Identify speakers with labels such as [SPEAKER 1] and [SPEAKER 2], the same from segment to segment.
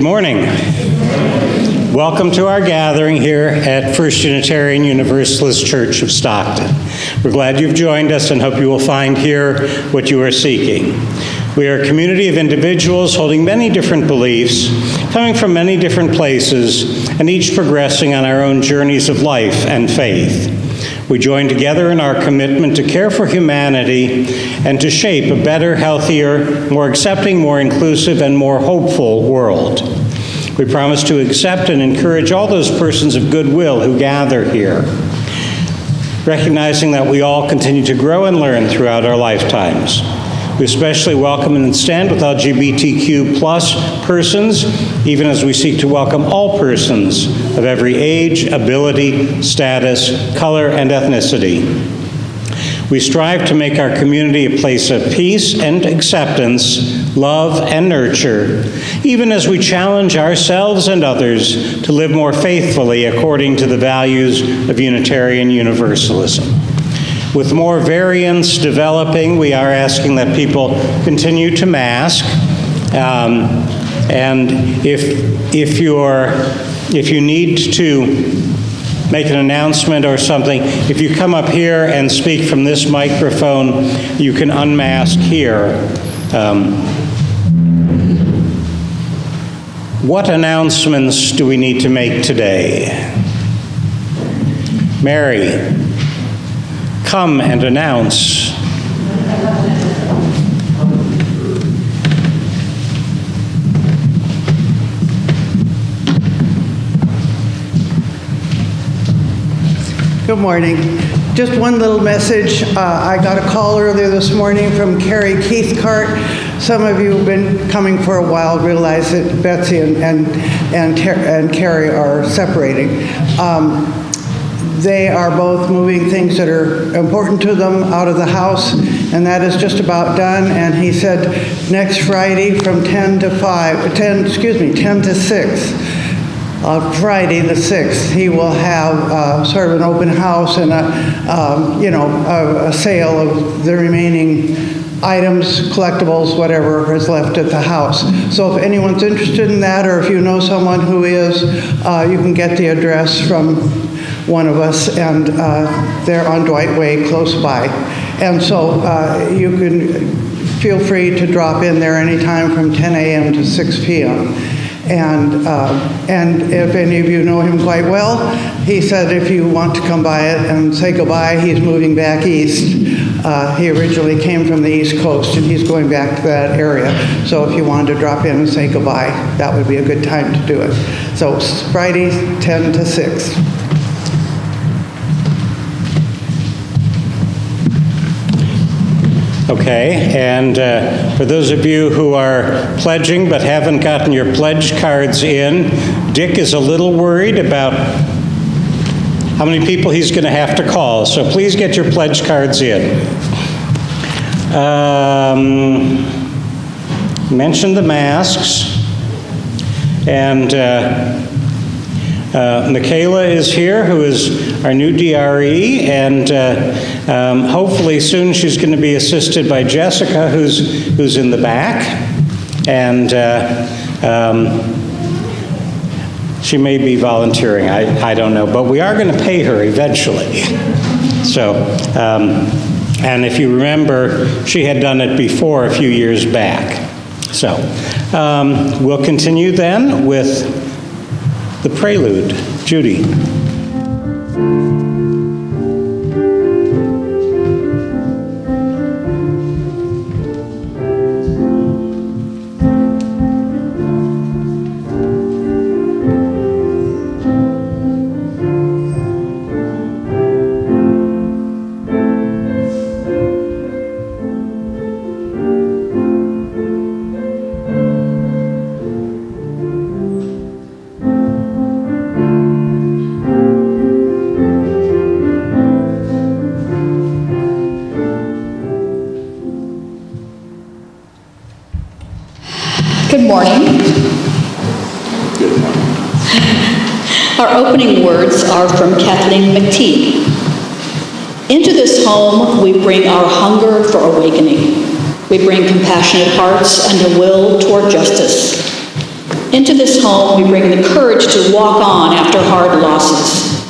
[SPEAKER 1] Good morning. Welcome to our gathering here at First Unitarian Universalist Church of Stockton. We're glad you've joined us and hope you will find here what you are seeking. We are a community of individuals holding many different beliefs, coming from many different places, and each progressing on our own journeys of life and faith. We join together in our commitment to care for humanity and to shape a better, healthier, more accepting, more inclusive, and more hopeful world. We promise to accept and encourage all those persons of goodwill who gather here, recognizing that we all continue to grow and learn throughout our lifetimes. We especially welcome and stand with LGBTQ plus persons, even as we seek to welcome all persons of every age, ability, status, color, and ethnicity. We strive to make our community a place of peace and acceptance, love and nurture, even as we challenge ourselves and others to live more faithfully according to the values of Unitarian Universalism. With more variants developing, we are asking that people continue to mask. And if you need to make an announcement or something, if you come up here and speak from this microphone, you can unmask here. What announcements do we need to make today? Mary, come and announce.
[SPEAKER 2] Good morning. Just one little message. I got a call earlier this morning from Carrie Keithcart. Some of you who've been coming for a while realize that Betsy and Carrie are separating. They are both moving things that are important to them out of the house, and that is just about done. And he said next Friday from 10 to 6, Friday the 6th, he will have sort of an open house and a sale of the remaining items, collectibles, whatever is left at the house. So if anyone's interested in that, or if you know someone who is, you can get the address from one of us, and they're on Dwight Way, close by. And so you can feel free to drop in there anytime from 10 a.m. to 6 p.m. And if any of you know him quite well, he said if you want to come by it and say goodbye, he's moving back east. He originally came from the East Coast, and he's going back to that area. So if you wanted to drop in and say goodbye, that would be a good time to do it. So it's Friday, 10 to 6.
[SPEAKER 1] Okay, and for those of you who are pledging but haven't gotten your pledge cards in, Dick is a little worried about how many people he's going to have to call, so please get your pledge cards in. Mentioned the masks, and Michaela is here, who is our new DRE, and hopefully soon she's going to be assisted by Jessica, who's in the back, and she may be volunteering, I don't know, but we are going to pay her eventually. So, and if you remember, she had done it before a few years back. So, we'll continue then with the Prelude. Judy.
[SPEAKER 3] Good morning.
[SPEAKER 4] Good morning.
[SPEAKER 3] Our opening words are from Kathleen McTeague. Into this home, we bring our hunger for awakening. We bring compassionate hearts and a will toward justice. Into this home, we bring the courage to walk on after hard losses.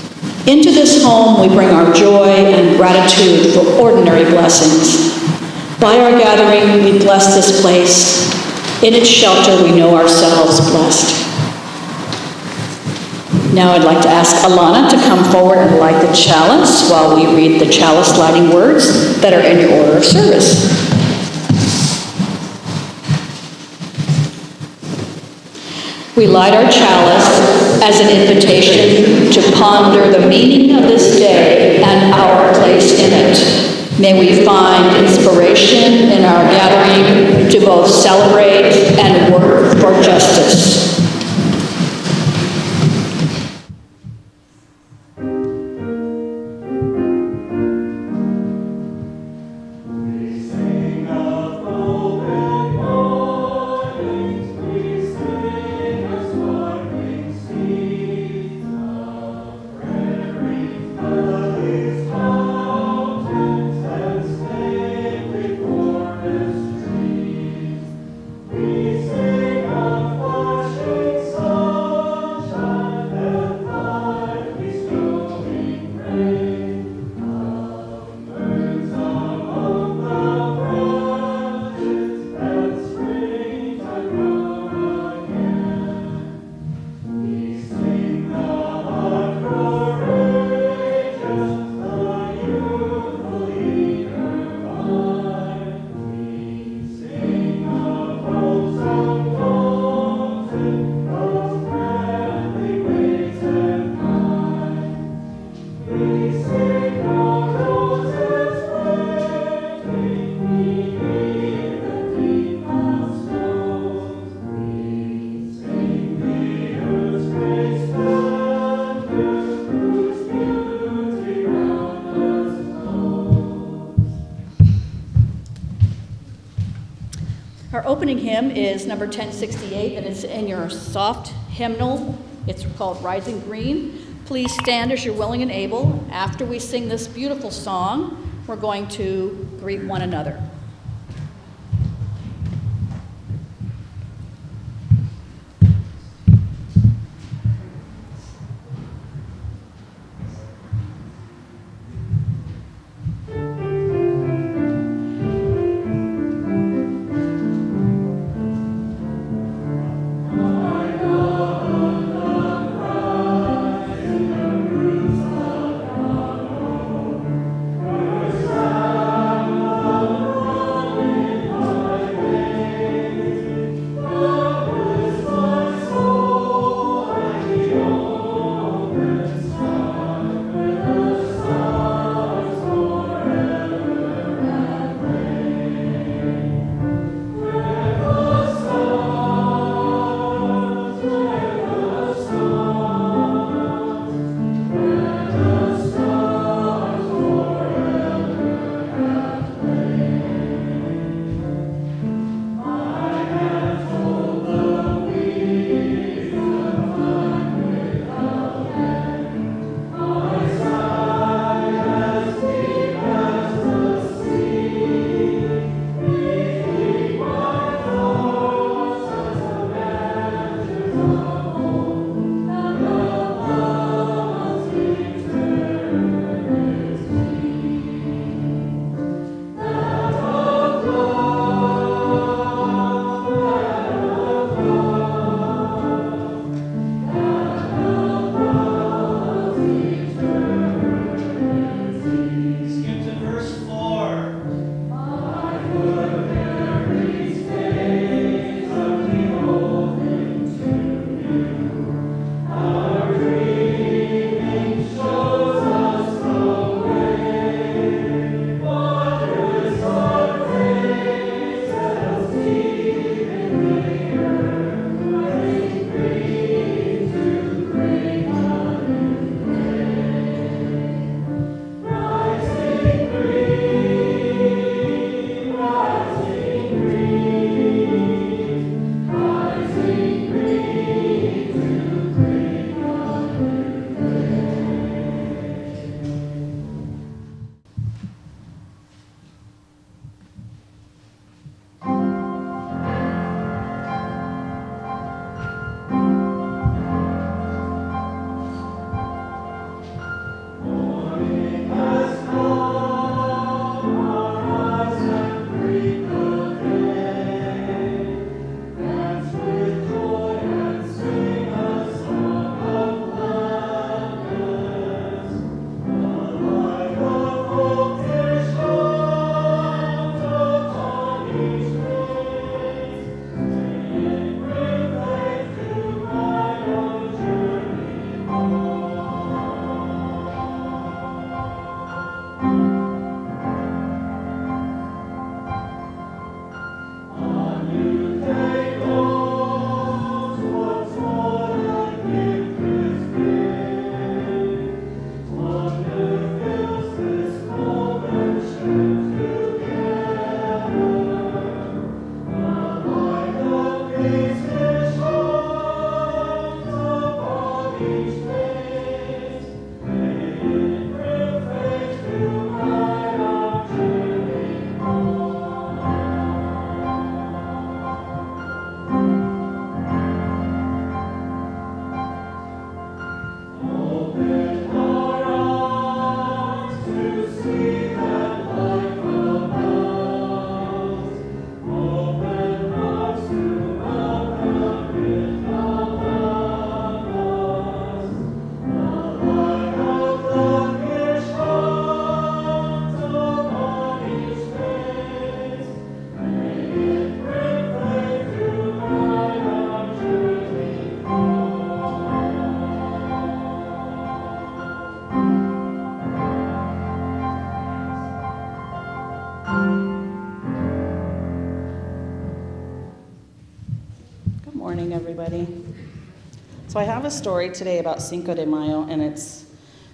[SPEAKER 3] Into this home, we bring our joy and gratitude for ordinary blessings. By our gathering, we bless this place. In its shelter, we know ourselves blessed. Now I'd like to ask Alana to come forward and light the chalice while we read the chalice lighting words that are in your order of service. We light our chalice as an invitation to ponder the meaning of this day and our place in it. May we find inspiration in our gathering to both celebrate and work for justice. Our opening hymn is number 1068, and it's in your soft hymnal. It's called Rising Green. Please stand as you're willing and able. After we sing this beautiful song, we're going to greet one another.
[SPEAKER 5] morning, everybody. So I have a story today about Cinco de Mayo, and it's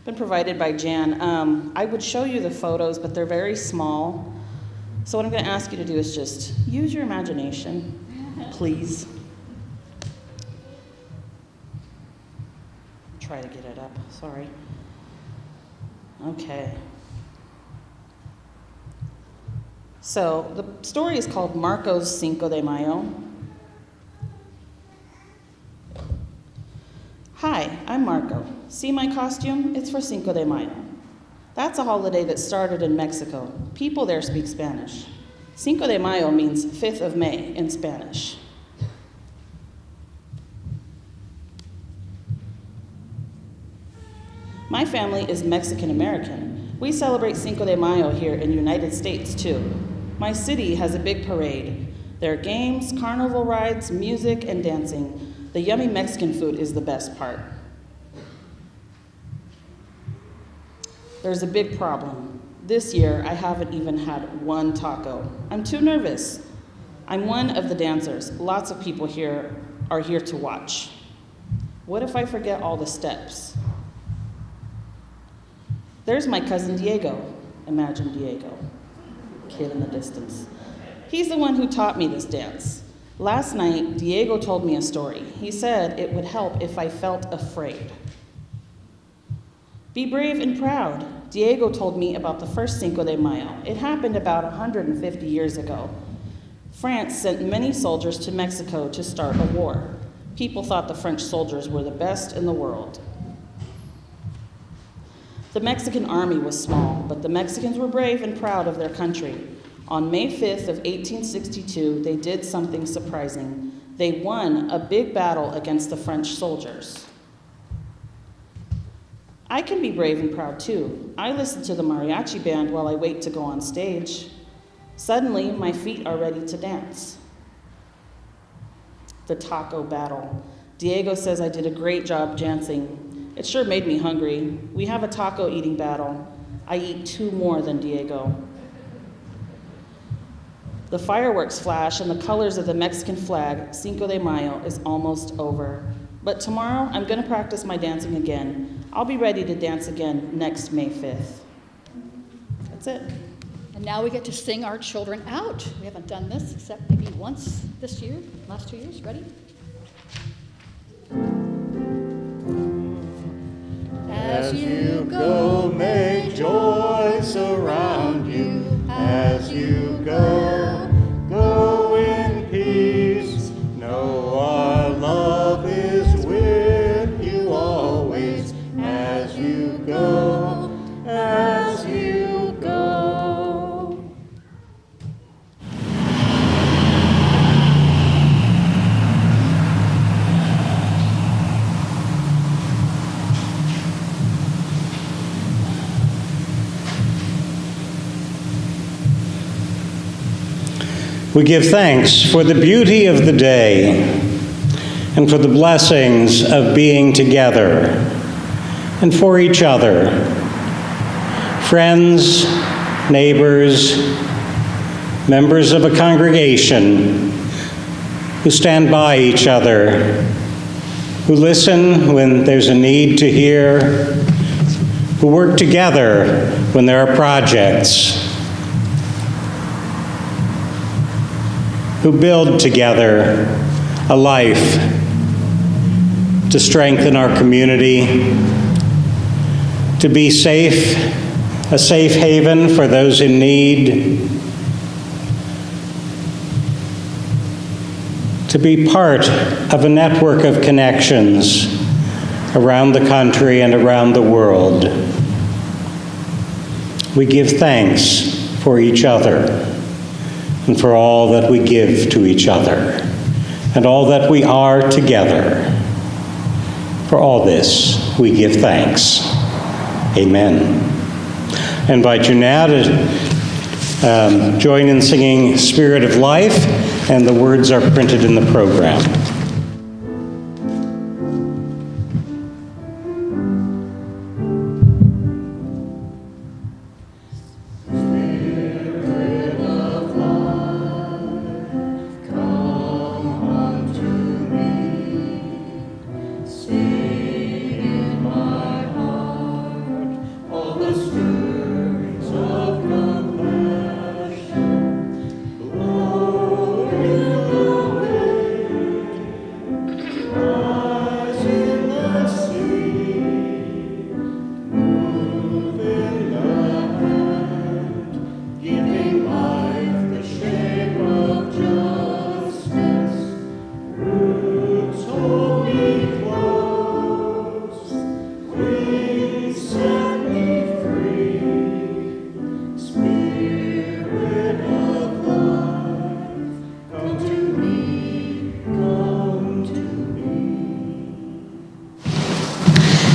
[SPEAKER 5] been provided by Jan. I would show you the photos, but they're very small. So what I'm going to ask you to do is just use your imagination, please. Try to get it up, sorry. Okay. So the story is called Marco's Cinco de Mayo. Hi, I'm Marco. See my costume? It's for Cinco de Mayo. That's a holiday that started in Mexico. People there speak Spanish. Cinco de Mayo means 5th of May in Spanish. My family is Mexican American. We celebrate Cinco de Mayo here in the United States too. My city has a big parade. There are games, carnival rides, music, and dancing. The yummy Mexican food is the best part. There's a big problem. This year, I haven't even had one taco. I'm too nervous. I'm one of the dancers. Lots of people here are here to watch. What if I forget all the steps? There's my cousin Diego. Imagine Diego, kid in the distance. He's the one who taught me this dance. Last night, Diego told me a story. He said it would help if I felt afraid. Be brave and proud. Diego told me about the first Cinco de Mayo. It happened about 150 years ago. France sent many soldiers to Mexico to start a war. People thought the French soldiers were the best in the world. The Mexican army was small, but the Mexicans were brave and proud of their country. On May 5th of 1862, they did something surprising. They won a big battle against the French soldiers. I can be brave and proud too. I listen to the mariachi band while I wait to go on stage. Suddenly, my feet are ready to dance. The taco battle. Diego says I did a great job dancing. It sure made me hungry. We have a taco eating battle. I eat 2 more than Diego. The fireworks flash and the colors of the Mexican flag, Cinco de Mayo, is almost over. But tomorrow, I'm going to practice my dancing again. I'll be ready to dance again next May 5th. That's it.
[SPEAKER 3] And now we get to sing our children out. We haven't done this except maybe once this year, last 2 years. Ready?
[SPEAKER 6] As you go, may joy surround you. As you go, go in peace. Know our love is with you always. As you go, as you go.
[SPEAKER 1] We give thanks for the beauty of the day and for the blessings of being together and for each other, friends, neighbors, members of a congregation who stand by each other, who listen when there's a need to hear, who work together when there are projects, who build together a life to strengthen our community, to be safe, a safe haven for those in need, to be part of a network of connections around the country and around the world. We give thanks for each other and for all that we give to each other, and all that we are together. For all this, we give thanks. Amen. I invite you now to join in singing Spirit of Life, and the words are printed in the program.
[SPEAKER 6] Spirit of life, come unto me.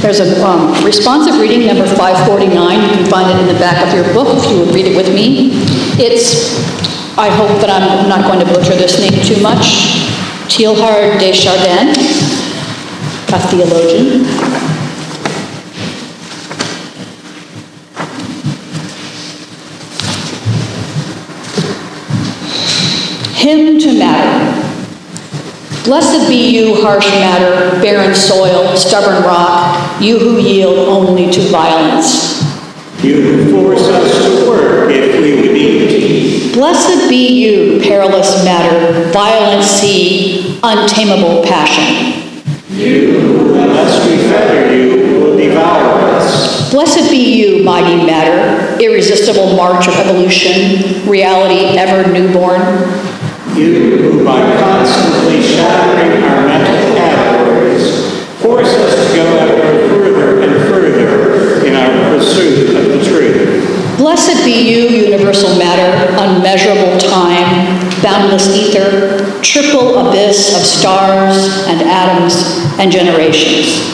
[SPEAKER 3] There's a responsive reading, number 549. You can find it in the back of your book if you would read it with me. It's, I hope that I'm not going to butcher this name too much, Teilhard de Chardin, a theologian. Hymn to matter. Blessed be you, harsh matter, barren soil, stubborn rock, you who yield only to violence.
[SPEAKER 1] You who force us to work if we would eat.
[SPEAKER 3] Blessed be you, perilous matter, violent sea, untamable passion.
[SPEAKER 1] You who, unless we fetter you, will devour us.
[SPEAKER 3] Blessed be you, mighty matter, irresistible march of evolution, reality ever newborn.
[SPEAKER 1] You who, by constantly shattering our mental categories, force us to go ever further and further in our pursuit of the truth.
[SPEAKER 3] Blessed be you, universal matter, unmeasurable time, boundless ether, triple abyss of stars and atoms and generations.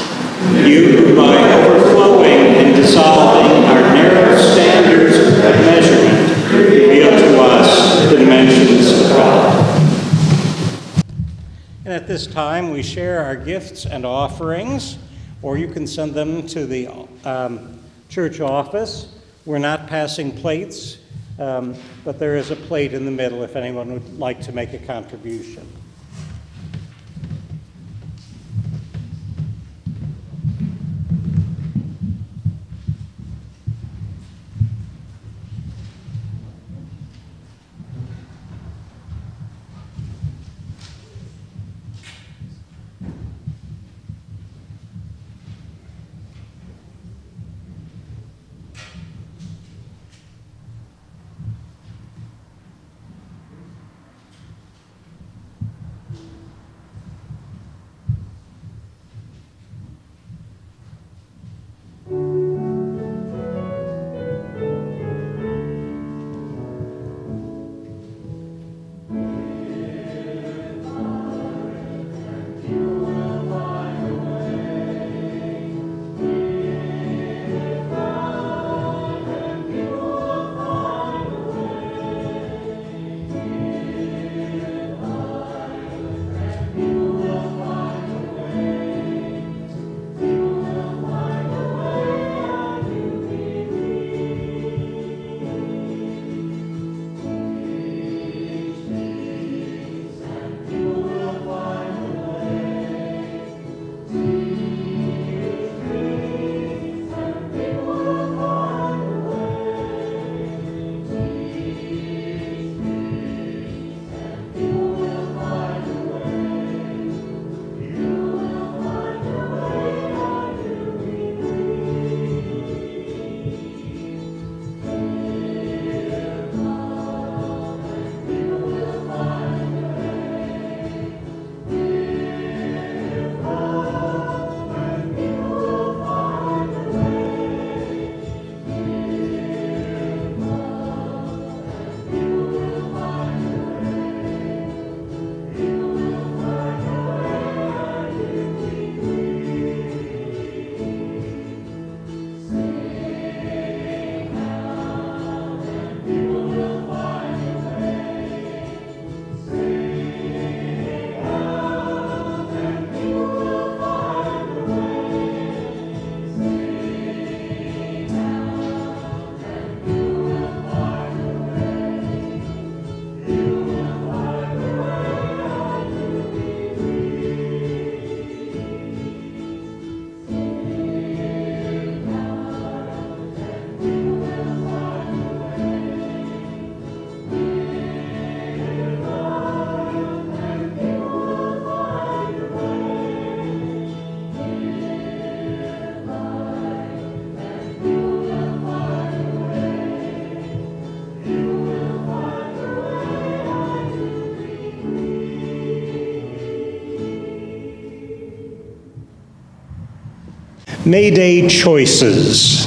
[SPEAKER 1] You who, by overflowing and dissolving our narrow standards of measurement, reveal to us the dimensions of God. And at this time, we share our gifts and offerings, or you can send them to the church office. We're not passing plates, but there is a plate in the middle if anyone would like to make a contribution. May Day choices.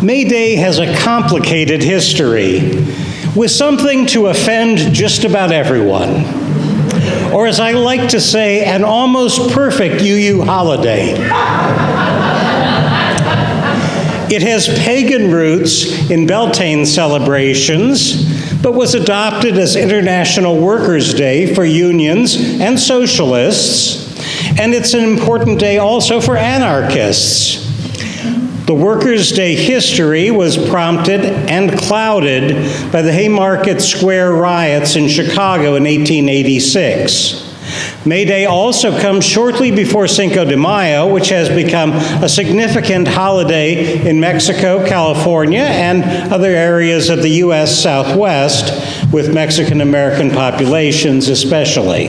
[SPEAKER 1] May Day has a complicated history, with something to offend just about everyone. or as I like to say, an almost perfect UU holiday. It has pagan roots in Beltane celebrations, but was adopted as International Workers' Day for unions and socialists, and it's an important day also for anarchists. The Workers' Day history was prompted and clouded by the Haymarket Square riots in Chicago in 1886. May Day also comes shortly before Cinco de Mayo, which has become a significant holiday in Mexico, California, and other areas of the U.S. Southwest, with Mexican-American populations especially.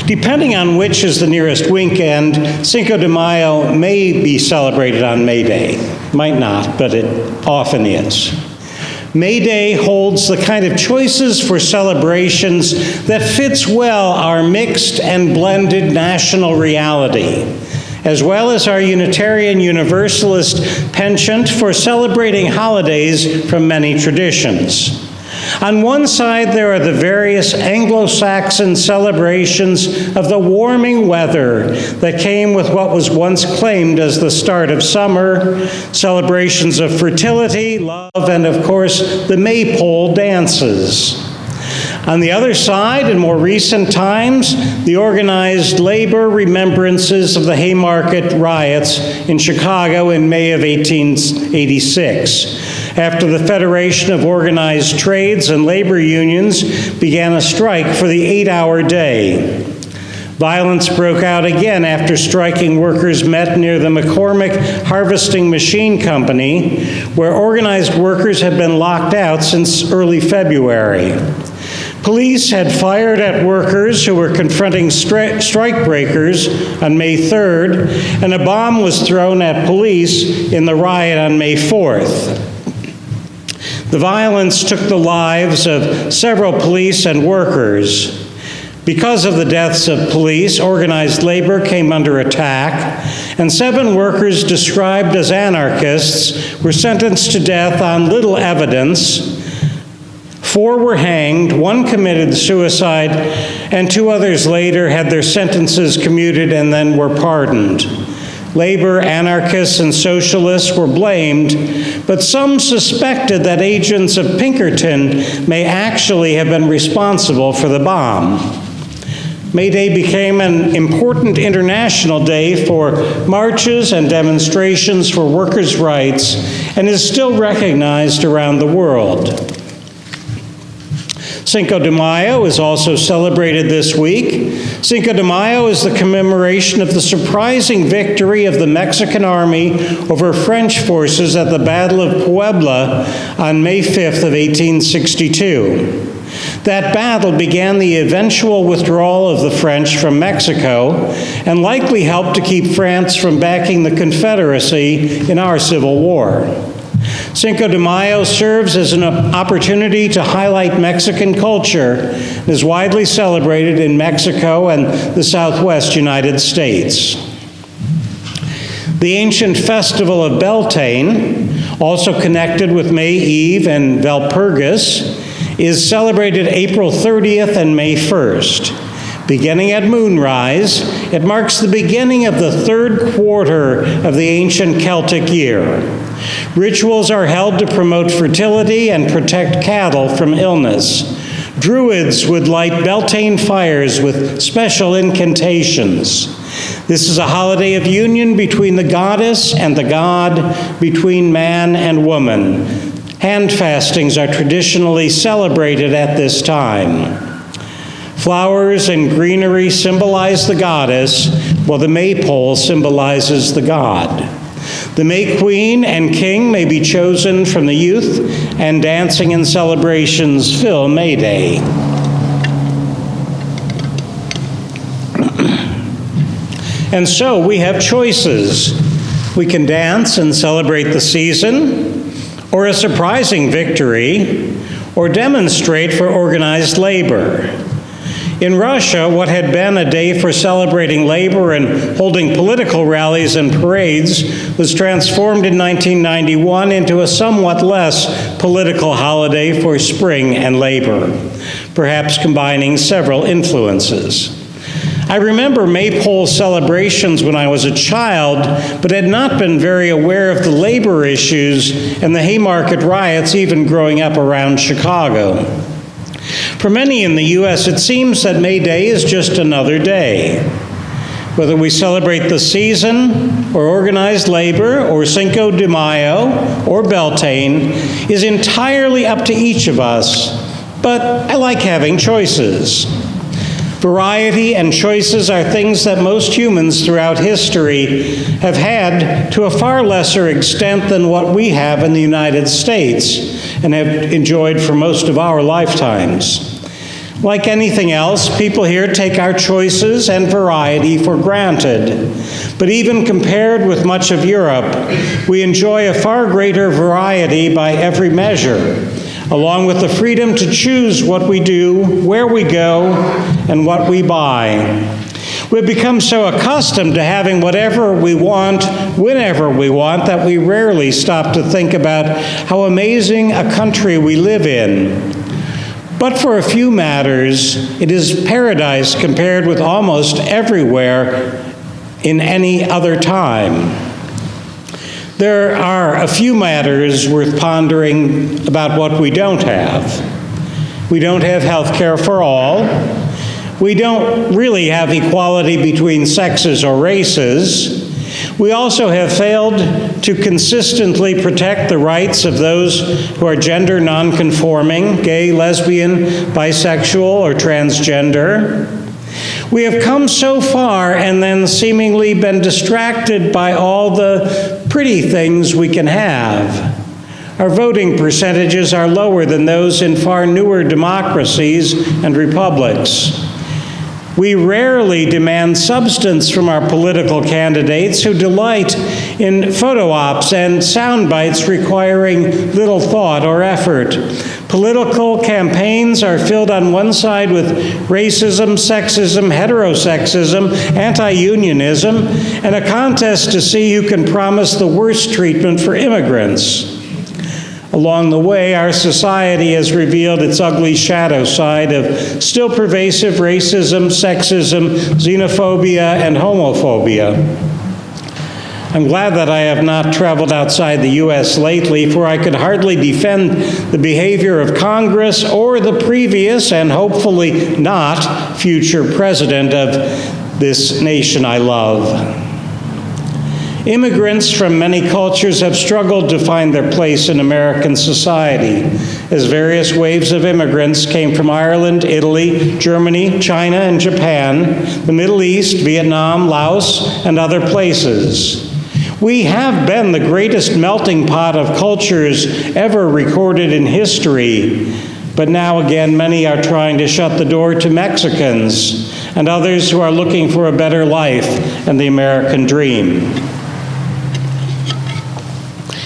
[SPEAKER 1] Depending on which is the nearest weekend, Cinco de Mayo may be celebrated on May Day. Might not, but it often is. May Day holds the kind of choices for celebrations that fits well our mixed and blended national reality, as well as our Unitarian Universalist penchant for celebrating holidays from many traditions. On one side, there are the various Anglo-Saxon celebrations of the warming weather that came with what was once claimed as the start of summer, celebrations of fertility, love, and of course, the maypole dances. On the other side, in more recent times, the organized labor remembrances of the Haymarket riots in Chicago in May of 1886, after the Federation of Organized Trades and Labor Unions began a strike for the 8-hour day. Violence broke out again after striking workers met near the McCormick Harvesting Machine Company, where organized workers had been locked out since early February. Police had fired at workers who were confronting strike breakers on May 3rd, and a bomb was thrown at police in the riot on May 4th. The violence took the lives of several police and workers. Because of the deaths of police, organized labor came under attack, and 7 workers described as anarchists were sentenced to death on little evidence. 4 were hanged, 1 committed suicide, and 2 others later had their sentences commuted and then were pardoned. Labor, anarchists, and socialists were blamed, but some suspected that agents of Pinkerton may actually have been responsible for the bomb. May Day became an important international day for marches and demonstrations for workers' rights and is still recognized around the world. Cinco de Mayo is also celebrated this week. Cinco de Mayo is the commemoration of the surprising victory of the Mexican army over French forces at the Battle of Puebla on May 5th of 1862. That battle began the eventual withdrawal of the French from Mexico and likely helped to keep France from backing the Confederacy in our Civil War. Cinco de Mayo serves as an opportunity to highlight Mexican culture and is widely celebrated in Mexico and the Southwest United States. The ancient festival of Beltane, also connected with May Eve and Valpurgis, is celebrated April 30th and May 1st. Beginning at moonrise, it marks the beginning of the 3rd quarter of the ancient Celtic year. Rituals are held to promote fertility and protect cattle from illness. Druids would light Beltane fires with special incantations. This is a holiday of union between the goddess and the god, between man and woman. Hand fastings are traditionally celebrated at this time. Flowers and greenery symbolize the goddess, while the maypole symbolizes the god. The May Queen and King may be chosen from the youth, and dancing and celebrations fill May Day. And so we have choices. We can dance and celebrate the season, or a surprising victory, or demonstrate for organized labor. In Russia, what had been a day for celebrating labor and holding political rallies and parades was transformed in 1991 into a somewhat less political holiday for spring and labor, perhaps combining several influences. I remember maypole celebrations when I was a child, but had not been very aware of the labor issues and the Haymarket riots even growing up around Chicago. For many in the U.S., it seems that May Day is just another day. Whether we celebrate the season, or organized labor, or Cinco de Mayo, or Beltane, is entirely up to each of us, but I like having choices. Variety and choices are things that most humans throughout history have had to a far lesser extent than what we have in the United States and have enjoyed for most of our lifetimes. Like anything else, people here take our choices and variety for granted. But even compared with much of Europe, we enjoy a far greater variety by every measure, along with the freedom to choose what we do, where we go, and what we buy. We've become so accustomed to having whatever we want, whenever we want, that we rarely stop to think about how amazing a country we live in. But for a few matters, it is paradise compared with almost everywhere in any other time. There are a few matters worth pondering about what we don't have. We don't have health care for all. We don't really have equality between sexes or races. We also have failed to consistently protect the rights of those who are gender nonconforming, gay, lesbian, bisexual, or transgender. We have come so far and then seemingly been distracted by all the pretty things we can have. Our voting percentages are lower than those in far newer democracies and republics. We rarely demand substance from our political candidates who delight in photo ops and sound bites requiring little thought or effort. Political campaigns are filled on one side with racism, sexism, heterosexism, anti-unionism, and a contest to see who can promise the worst treatment for immigrants. Along the way, our society has revealed its ugly shadow side of still pervasive racism, sexism, xenophobia, and homophobia. I'm glad that I have not traveled outside the U.S. lately, for I could hardly defend the behavior of Congress or the previous, and hopefully not, future president of this nation I love. Immigrants from many cultures have struggled to find their place in American society, as various waves of immigrants came from Ireland, Italy, Germany, China, and Japan, the Middle East, Vietnam, Laos, and other places. We have been the greatest melting pot of cultures ever recorded in history, but now again many are trying to shut the door to Mexicans and others who are looking for a better life and the American dream.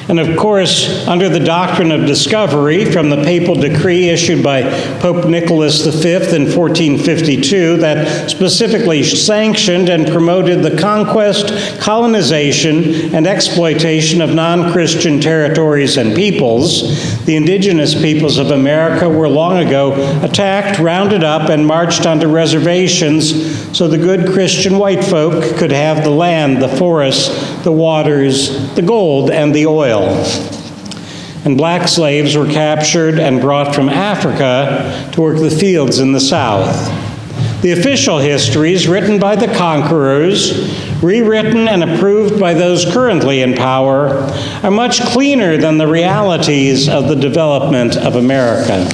[SPEAKER 1] And of course, under the doctrine of discovery from the papal decree issued by Pope Nicholas V in 1452 that specifically sanctioned and promoted the conquest, colonization, and exploitation of non-Christian territories and peoples, the indigenous peoples of America were long ago attacked, rounded up, and marched onto reservations so the good Christian white folk could have the land, the forests, the waters, the gold, and the oil. And black slaves were captured and brought from Africa to work the fields in the South. The official histories written by the conquerors, rewritten and approved by those currently in power, are much cleaner than the realities of the development of America.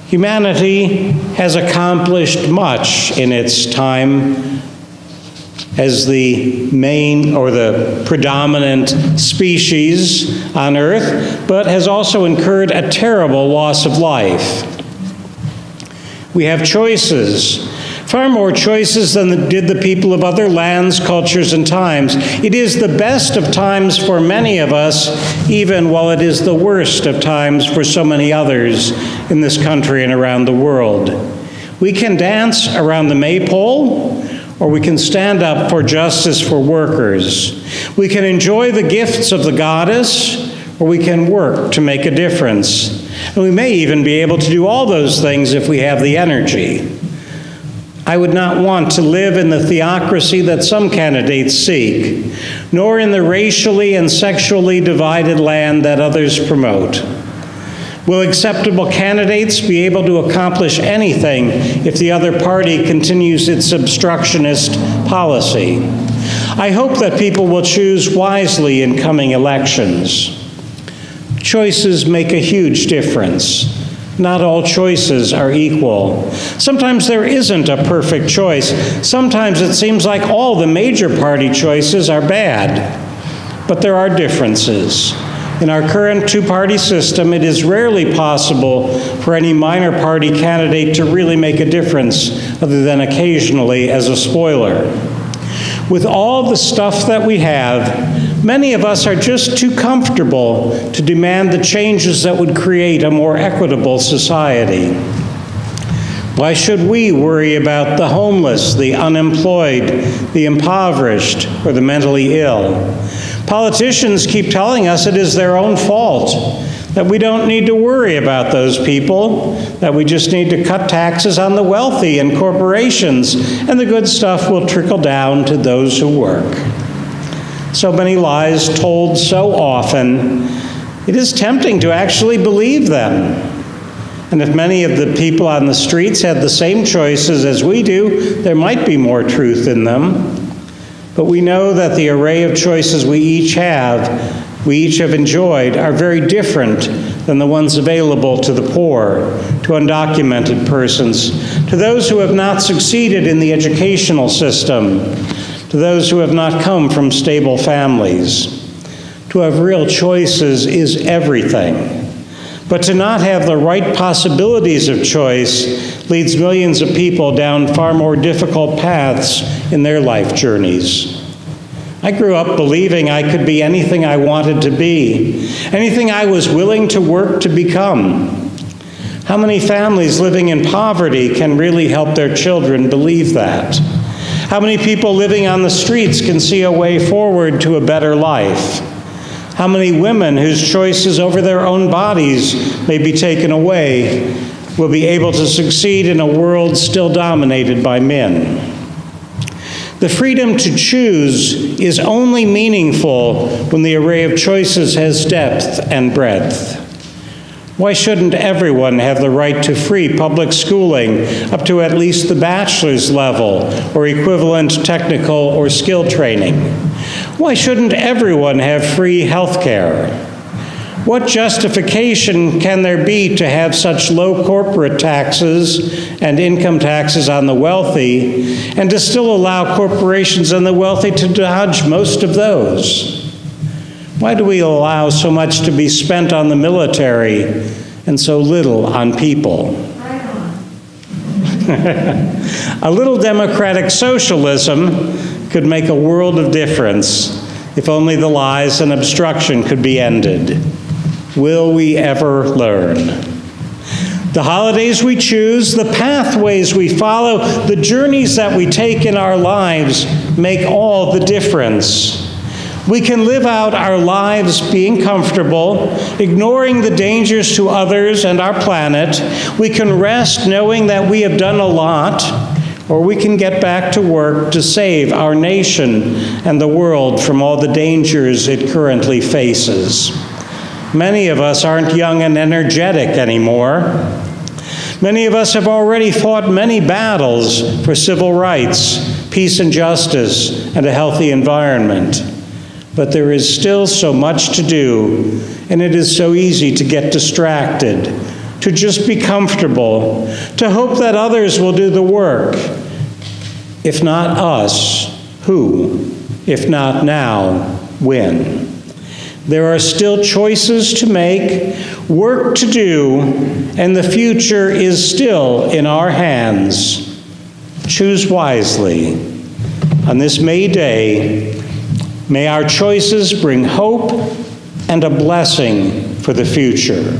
[SPEAKER 1] Humanity has accomplished much in its time as the main or the predominant species on Earth, but has also incurred a terrible loss of life. We have choices, far more choices than did the people of other lands, cultures, and times. It is the best of times for many of us, even while it is the worst of times for so many others in this country and around the world. We can dance around the maypole, or we can stand up for justice for workers. We can enjoy the gifts of the goddess, or we can work to make a difference. And we may even be able to do all those things if we have the energy. I would not want to live in the theocracy that some candidates seek, nor in the racially and sexually divided land that others promote. Will acceptable candidates be able to accomplish anything if the other party continues its obstructionist policy? I hope that people will choose wisely in coming elections. Choices make a huge difference. Not all choices are equal. Sometimes there isn't a perfect choice. Sometimes it seems like all the major party choices are bad. But there are differences. In our current two-party system, it is rarely possible for any minor party candidate to really make a difference, other than occasionally as a spoiler. With all the stuff that we have, many of us are just too comfortable to demand the changes that would create a more equitable society. Why should we worry about the homeless, the unemployed, the impoverished, or the mentally ill? Politicians keep telling us it is their own fault, that we don't need to worry about those people, that we just need to cut taxes on the wealthy and corporations, and the good stuff will trickle down to those who work. So many lies told so often, it is tempting to actually believe them. And if many of the people on the streets had the same choices as we do, there might be more truth in them. But we know that the array of choices we each have enjoyed, are very different than the ones available to the poor, to undocumented persons, to those who have not succeeded in the educational system, to those who have not come from stable families. To have real choices is everything. But to not have the right possibilities of choice leads millions of people down far more difficult paths in their life journeys. I grew up believing I could be anything I wanted to be, anything I was willing to work to become. How many families living in poverty can really help their children believe that? How many people living on the streets can see a way forward to a better life? How many women whose choices over their own bodies may be taken away will be able to succeed in a world still dominated by men? The freedom to choose is only meaningful when the array of choices has depth and breadth. Why shouldn't everyone have the right to free public schooling up to at least the bachelor's level or equivalent technical or skill training? Why shouldn't everyone have free health care? What justification can there be to have such low corporate taxes and income taxes on the wealthy, and to still allow corporations and the wealthy to dodge most of those? Why do we allow so much to be spent on the military and so little on people? A little democratic socialism could make a world of difference if only the lies and obstruction could be ended. Will we ever learn? The holidays we choose, the pathways we follow, the journeys that we take in our lives make all the difference. We can live out our lives being comfortable, ignoring the dangers to others and our planet. We can rest knowing that we have done a lot, or we can get back to work to save our nation and the world from all the dangers it currently faces. Many of us aren't young and energetic anymore. Many of us have already fought many battles for civil rights, peace and justice, and a healthy environment. But there is still so much to do, and it is so easy to get distracted, to just be comfortable, to hope that others will do the work. If not us, who? If not now, when? There are still choices to make, work to do, and the future is still in our hands. Choose wisely. On this May Day, may our choices bring hope and a blessing for the future.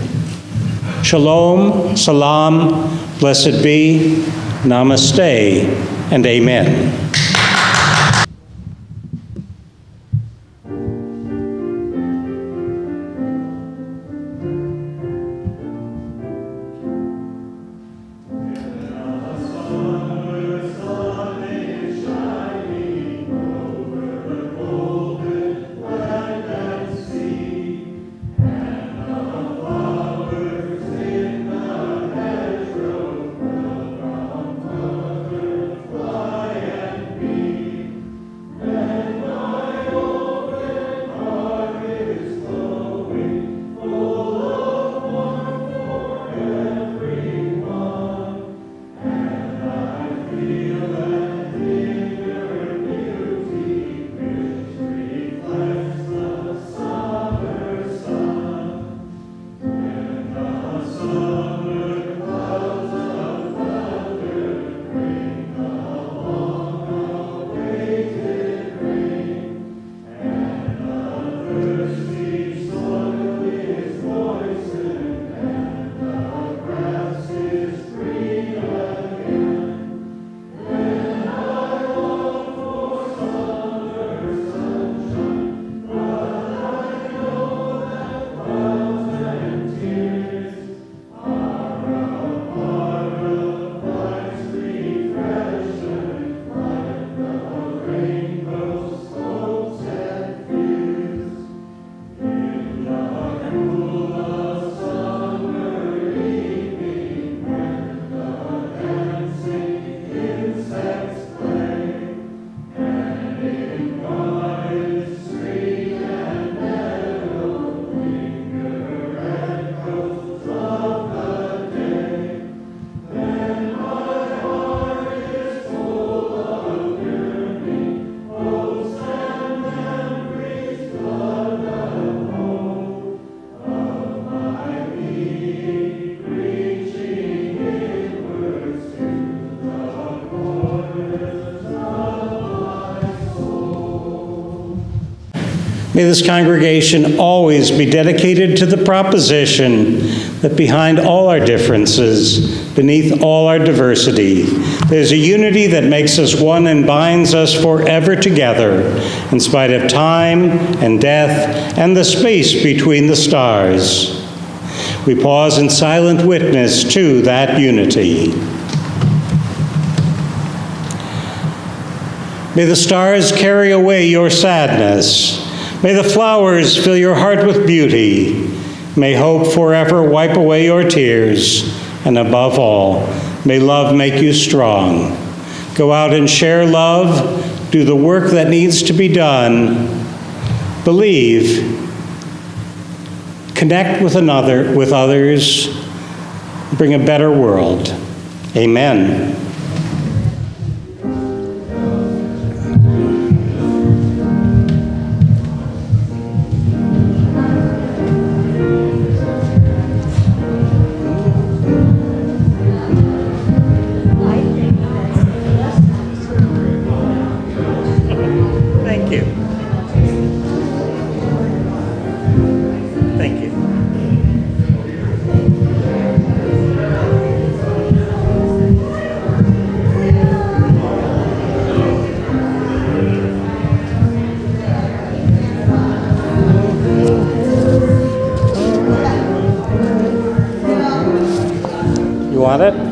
[SPEAKER 1] Shalom, salam, blessed be. Namaste and amen. May this congregation always be dedicated to the proposition that behind all our differences, beneath all our diversity, there's a unity that makes us one and binds us forever together, in spite of time and death and the space between the stars. We pause in silent witness to that unity. May the stars carry away your sadness. May the flowers fill your heart with beauty. May hope forever wipe away your tears. And above all, may love make you strong. Go out and share love. Do the work that needs to be done. Believe. Connect with others. Bring a better world. Amen. Want it?